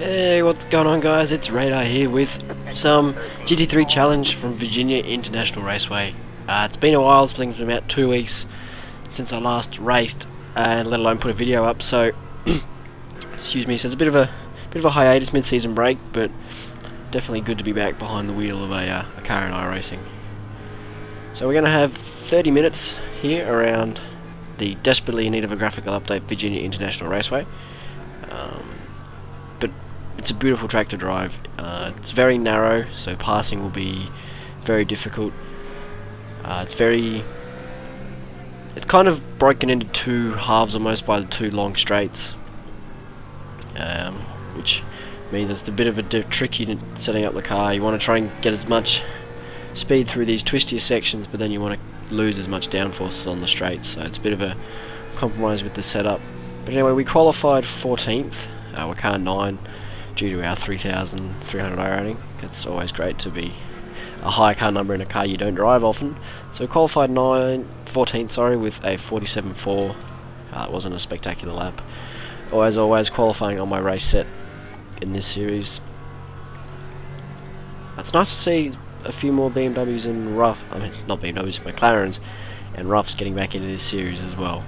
Hey, what's going on, guys? It's Radar here with some GT3 challenge from Virginia International Raceway. It's been a while. It's been about 2 weeks since I last raced, and let alone put a video up. So, excuse me. So it's a bit of a hiatus, mid-season break, but definitely good to be back behind the wheel of a car in iRacing. So we're going to have 30 minutes here around the desperately in need of a graphical update Virginia International Raceway. But it's a beautiful track to drive. It's very narrow, so passing will be very difficult. It's kind of broken into two halves almost by the two long straights, which means it's a bit of a tricky setting up the car. You want to try and get as much speed through these twistier sections, but then you want to lose as much downforce on the straights, so it's a bit of a compromise with the setup. But anyway, we qualified 14th. We're car 9 due to our 3,300 I rating. It's always great to be a high car number in a car you don't drive often. So we qualified 14th, with a 47.4. It wasn't a spectacular lap. As always, qualifying on my race set in this series. It's nice to see a few more BMWs and not BMWs, McLarens and roughs getting back into this series as well.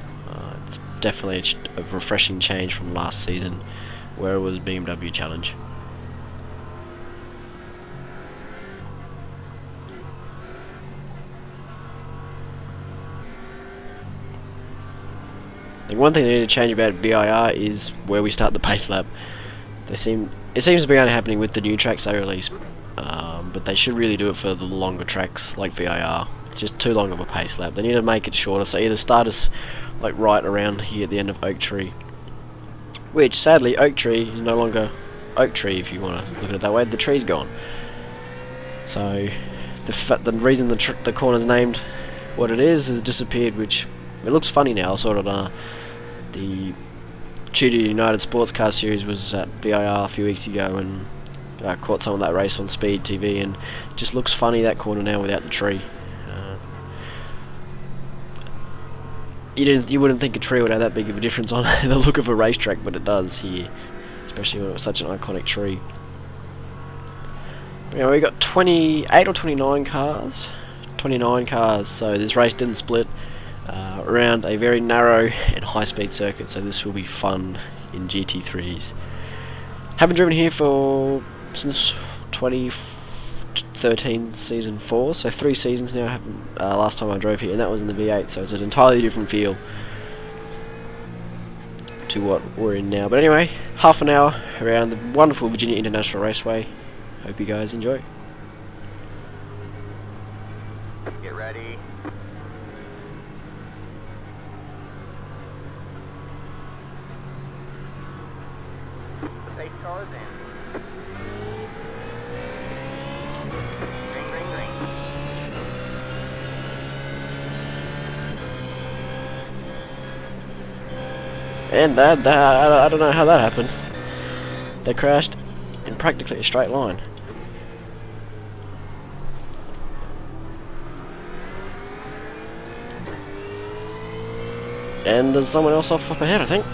It's definitely a refreshing change from last season, where it was BMW challenge. The one thing they need to change about VIR is where we start the pace lap. It seems to be only happening with the new tracks they release, but they should really do it for the longer tracks like VIR. It's just too long of a pace lap. They need to make it shorter, so either start us like right around here at the end of Oak Tree, which sadly Oak Tree is no longer Oak Tree if you want to look at it that way. The tree's gone. So the reason the corner's named what it is has disappeared, which it looks funny now. Sort of the Tudor United Sports Car Series was at VIR a few weeks ago, and caught some of that race on Speed TV, and it just looks funny, that corner now without the tree. You wouldn't think a tree would have that big of a difference on the look of a racetrack, but it does here, especially when it was such an iconic tree. But anyway, we got 28 or 29 cars. 29 cars, so this race didn't split around a very narrow and high-speed circuit, so this will be fun in GT3s. Haven't driven here since 2013 season 4, so 3 seasons now. Last time I drove here, and that was in the V8, so it's an entirely different feel to what we're in now. But anyway, half an hour around the wonderful Virginia International Raceway. Hope you guys enjoy. Get ready. State cars in. Green, green, green. And I don't know how that happened. They crashed in practically a straight line. And there's someone else off up ahead, I think.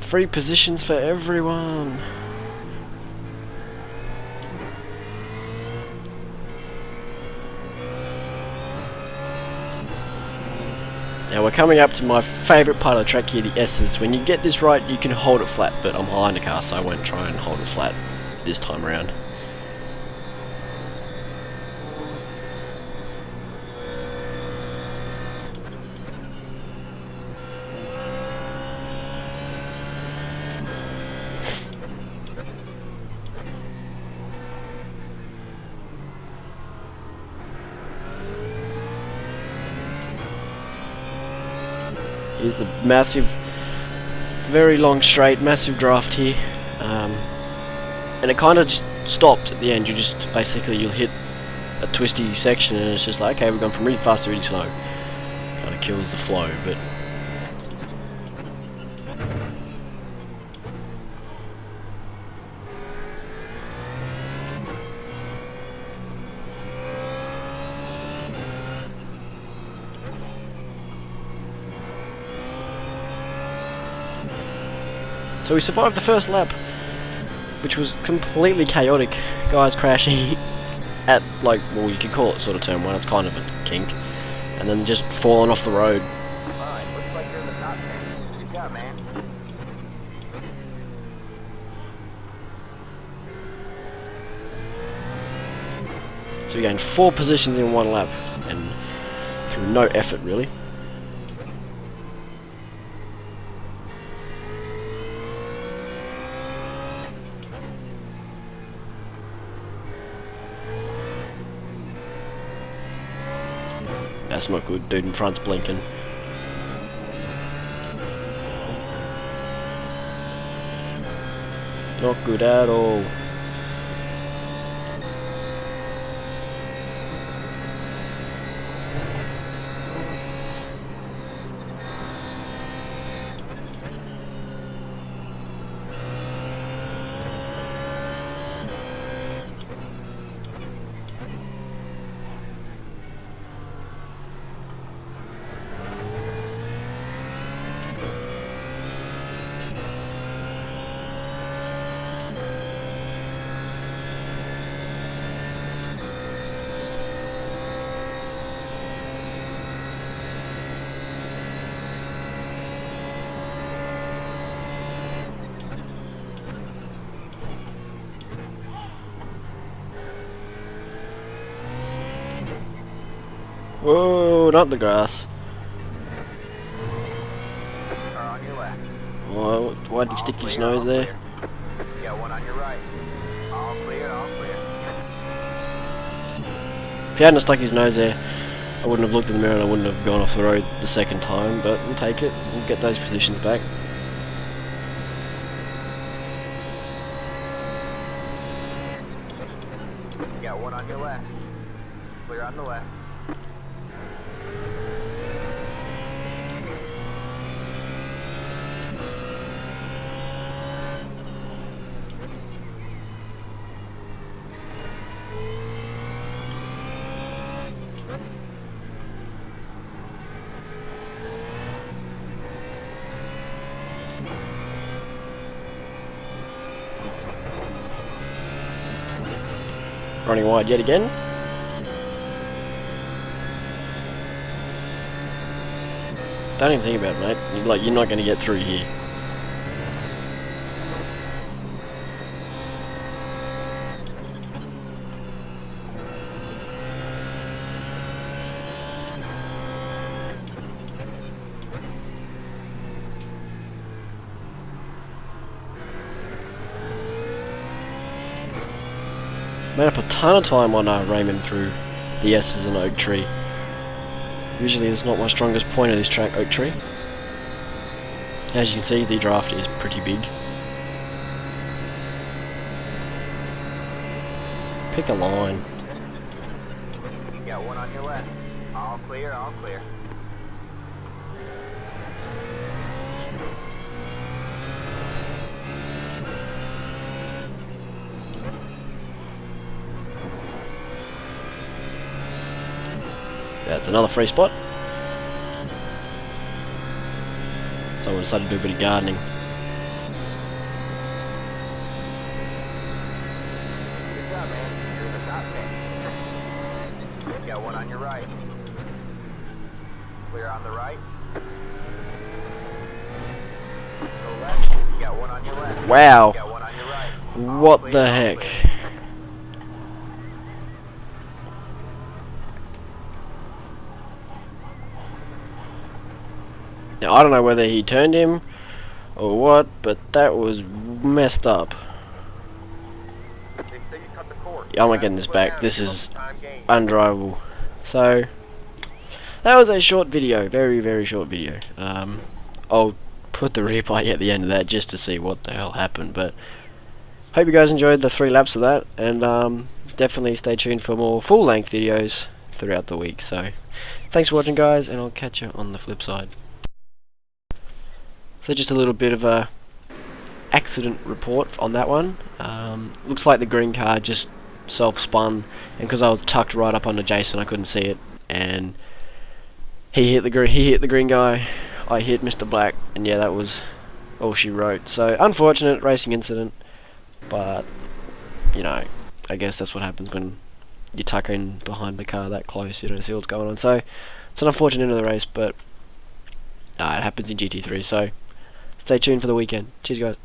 Free positions for everyone. Now we're coming up to my favourite part of the track here, the S's. When you get this right, you can hold it flat, but I'm behind the car, so I won't try and hold it flat this time around. Here's the massive, very long straight, massive draft here, and it kind of just stops at the end. You'll hit a twisty section, and it's just like, okay, we're going from really fast to really slow. Kind of kills the flow, but So we survived the first lap, which was completely chaotic. Guys crashing at, like, well, you could call it sort of turn 1, it's kind of a kink, and then just falling off the road. Alright, looks like you're in the top 10. Good job, man. So we gained 4 positions in 1 lap, and through no effort really. That's not good, dude in front's blinking. Not good at all. Whoa, not the grass. Car on your left. Oh, why'd he stick his nose there? You got one on your right. All clear, all clear. If he hadn't stuck his nose there, I wouldn't have looked in the mirror and I wouldn't have gone off the road the second time, but we'll take it. We'll get those positions back. You got one on your left. Clear on the left. Running wide yet again. Don't even think about it, mate. You're not going to get through here. Made up a ton of time on Raymond through the S's and Oak Tree. Usually it's not my strongest point of this track, Oak Tree. As you can see, the draft is pretty big. Pick a line. You got one on your left. All clear, all clear. That's another free spot. Someone decided to do a bit of gardening. Good job, man. You're in the top 10. You got one on your right. Clear on the right. Go left. You got one on your left. Wow. You got one on your right. All What clear, the all heck? clear. Now, I don't know whether he turned him or what, but that was messed up. Yeah, I'm not getting this back. This is undrivable. So, that was a short video. Very, very short video. I'll put the replay at the end of that just to see what the hell happened. But, hope you guys enjoyed the 3 laps of that. And definitely stay tuned for more full-length videos throughout the week. So, thanks for watching, guys, and I'll catch you on the flip side. So just a little bit of a accident report on that one. Looks like the green car just self-spun, and because I was tucked right up under Jason, I couldn't see it, and he hit the green guy. I hit Mr. Black, and yeah, that was all she wrote. So unfortunate racing incident, but you know, I guess that's what happens when you tuck in behind the car that close. You don't see what's going on. So it's an unfortunate end of the race, but it happens in GT3. So stay tuned for the weekend. Cheers, guys.